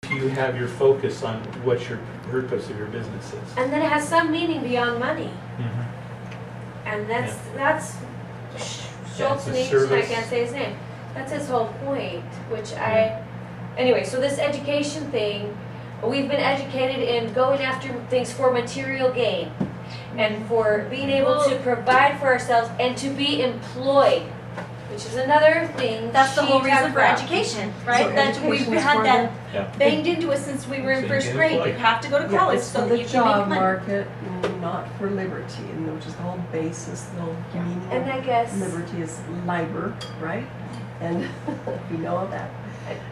you have your focus on what your purpose of your business is. And then it has some meaning beyond money. Mhm. And that's Yeah, it's a Schultz, I service. can't say his name. That's his whole point, which anyway, so this education thing, we've been educated in going after things for material gain and for being able to provide for ourselves and to be employed, which is another thing. That's the she whole reason talked for about. education, right? So That we've education is had for that Yeah. banged into us since we were in So first you get grade. You employed. have to go to Yeah, college it's so for that the you can make job money. market, not for liberty, and which is the whole basis, the whole meaning And I of guess liberty is liber, right? And we know of that.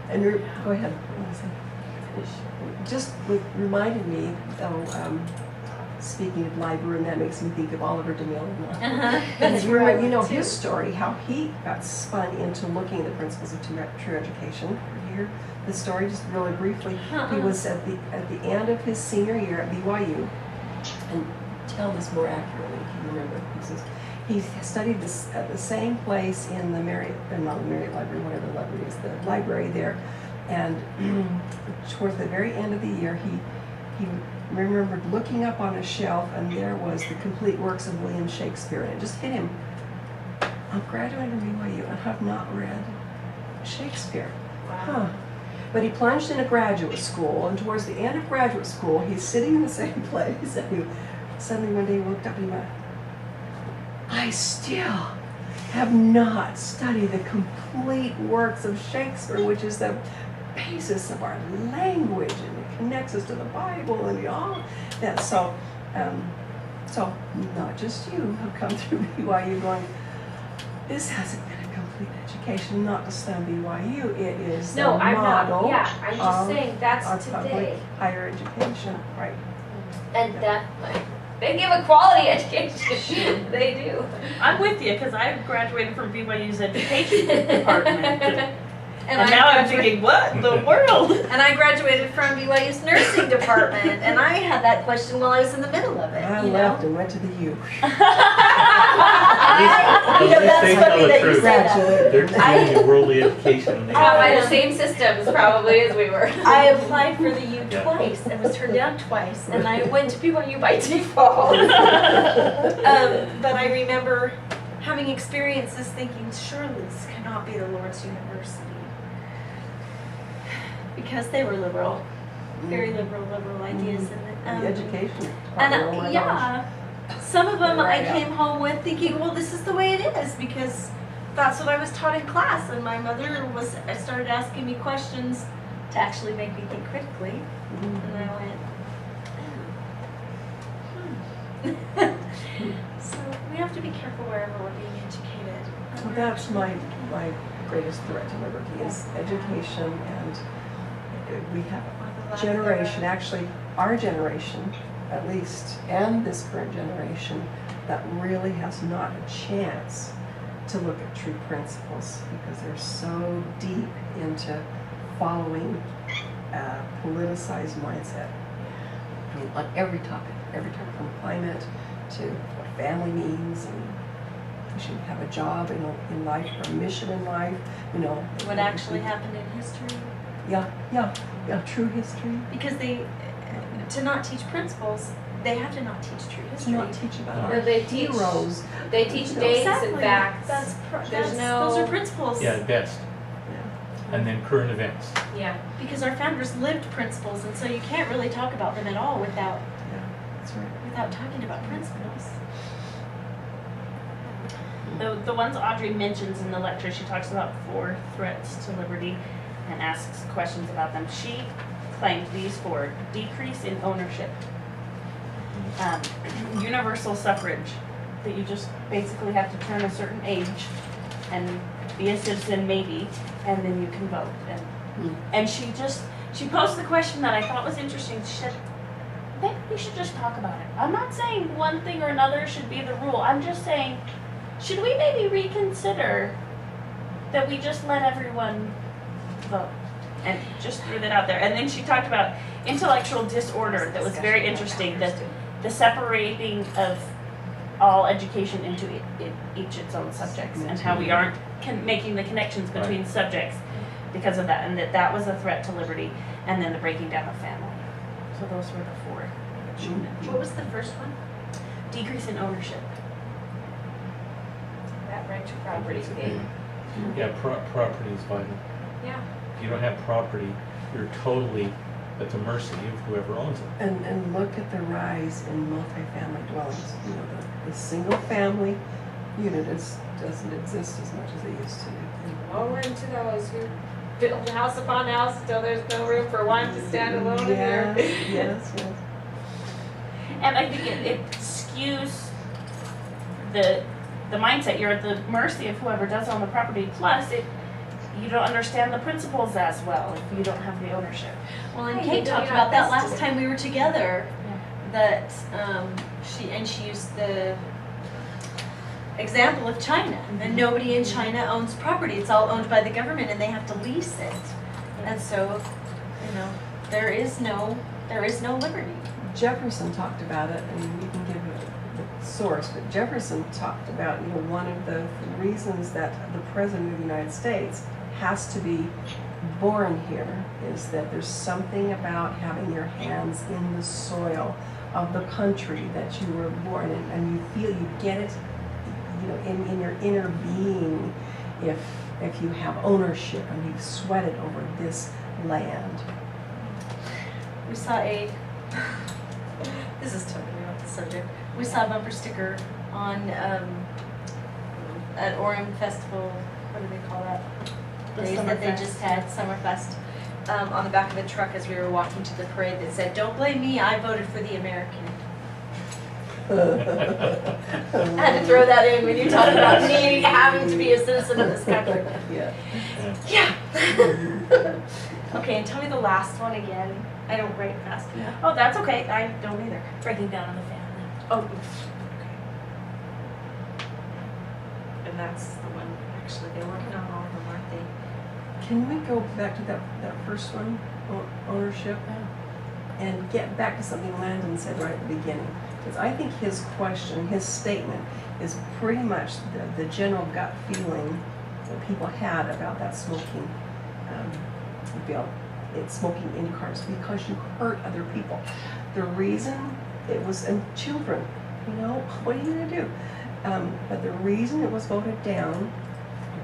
And go ahead. What was it? Just reminded me, though, speaking of liber, and that makes me think of Oliver DeMille. That's You remember, right, his too. story, how he got spun into looking at the principles of true education. You hear the story just really briefly. He was at the end of his senior year at BYU, and tell this more accurately if you remember. He studied this at the same place in the Marriott, not the Marriott Library, whatever the library is, the library there. And towards the very end of the year, he remembered looking up on a shelf, and there was the complete works of William Shakespeare, and it just hit him. I'm graduating from BYU and have not read Shakespeare. Huh. But he plunged into graduate school, and towards the end of graduate school, he's sitting in the same place, and he suddenly one day he looked up and he went, I still have not studied the complete works of Shakespeare, which is the basis of our language, and it connects us to the Bible and all that. So not just you have come through BYU going, this hasn't been a complete education, not to slam BYU, it is no, the I'm model not. Yeah, I'm just of saying that's our today. public higher education, right? And that they give a quality education. They do. I'm with you because I graduated from BYU's education department. And I now I'm graduated- thinking, what in the world? And I graduated from BYU's nursing department, and I had that question while I was in the middle of it. I you left know? and went to the U. At least they that's tell funny the that you truth. say that. They're teaching you worldly education. And they Taught by the same systems probably as we were. I applied for the U Yeah. twice and was turned down twice, and I went to BYU by default. But I remember having experiences thinking, surely this cannot be the Lord's University. Because they were liberal, very liberal ideas. And, The education. And department, oh my gosh. yeah, some of them Right, I yeah. came home with thinking, well, this is the way it is because that's what I was taught in class. And my mother started asking me questions to actually make me think critically. Mhm. And I went, so we have to be careful wherever we're being educated. Well, that's my greatest threat to liberty is education, and we have a generation, actually our generation at least, and this current generation, that really has not a chance to look at true principles because they're so deep into following a politicized mindset. I mean, on every topic from climate to what family means, and you should have a job in life or a mission in life, What actually happened in history. Yeah, true history. Because to not teach principles, they have to not teach true To history. not teach about No, our they teach- heroes. They teach No. dates Exactly. and facts. Those are principles. Yeah, best. Yeah. And then current events. Yeah. Because our founders lived principles, and so you can't really talk about them at all without That's right. talking about principles. The ones Audrey mentions in the lecture, she talks about 4 threats to liberty and asks questions about them. She claimed these 4: decrease in ownership, universal suffrage, that you just basically have to turn a certain age and be a citizen maybe, and then you can vote. And she posed the question that I thought was interesting. She said, maybe we should just talk about it. I'm not saying one thing or another should be the rule. I'm just saying, should we maybe reconsider that we just let everyone vote? And just threw that out there. And then she talked about intellectual disorder. That was very interesting. That the separating of all education into each its own subjects, and how we aren't making the connections between subjects because of that, and that was a threat to liberty. and then the breaking down of family. So those were the four. What was the first one? Decrease in ownership. That rental property thing. Yeah, property is vital. Yeah. If you don't have property, you're totally at the mercy of whoever owns it. And look at the rise in multifamily dwellings. You know, the single family unit doesn't exist as much as it used to. Oh, we're into those who build house upon house until there's no room for one to stand alone in there. Yes. And I think it skews the mindset. You're at the mercy of whoever does own the property. Plus, you don't understand the principles as well if you don't have the ownership. Well, and Hey, Kate you talked know, about that that's last good. time we were together, that she used the example of China, and nobody in China owns property. It's all owned by the government, and they have to lease it. And so, there is no liberty. Jefferson talked about it, and we can give the source, but Jefferson talked about, one of the reasons that the President of the United States has to be born here is that there's something about having your hands in the soil of the country that you were born in, and you feel you get it, in your inner being if you have ownership and you've sweated over this land. We saw this is totally off the subject. We saw a bumper sticker on at Orem Festival. What do they call that? Days that they just had, Summerfest. On the back of the truck as we were walking to the parade that said, "Don't blame me, I voted for the American." I had to throw that in when you talk about me having to be a citizen of this country. Yeah. Yeah. Okay, and tell me the last one again. I don't write fast enough. Oh, that's okay. I don't either. Breaking down on the family. Oh, okay. And that's the one, actually, they're working on all of them, aren't they? Can we go back to that first one, ownership, and get back to something Landon said right at the beginning? Because I think his question, his statement, is pretty much the general gut feeling that people had about that smoking bill. It's smoking in cars because you hurt other people. The reason it was, and children, what are you going to do? But the reason it was voted down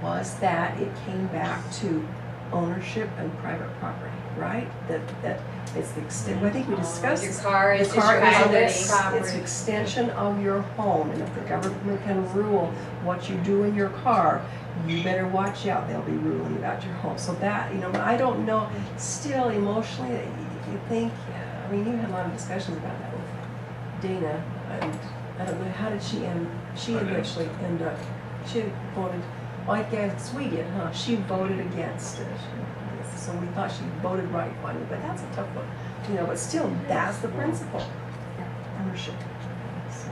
was that it came back to ownership and private property, right? That it's the extent. I think we discussed Your this. car is The your car is private it's property. an extension of your home, and if the government can rule what you do in your car, you better watch out. They'll be ruling about your home. So that, I don't know. Still, emotionally, you think. You had a lot of discussions about that with Dana, and I don't know, how did she end? She eventually ended up. She voted. Well, I guess we did, huh? She voted against it. So we thought she voted right finally, but that's a tough one. But still, that's the principle. Ownership. So.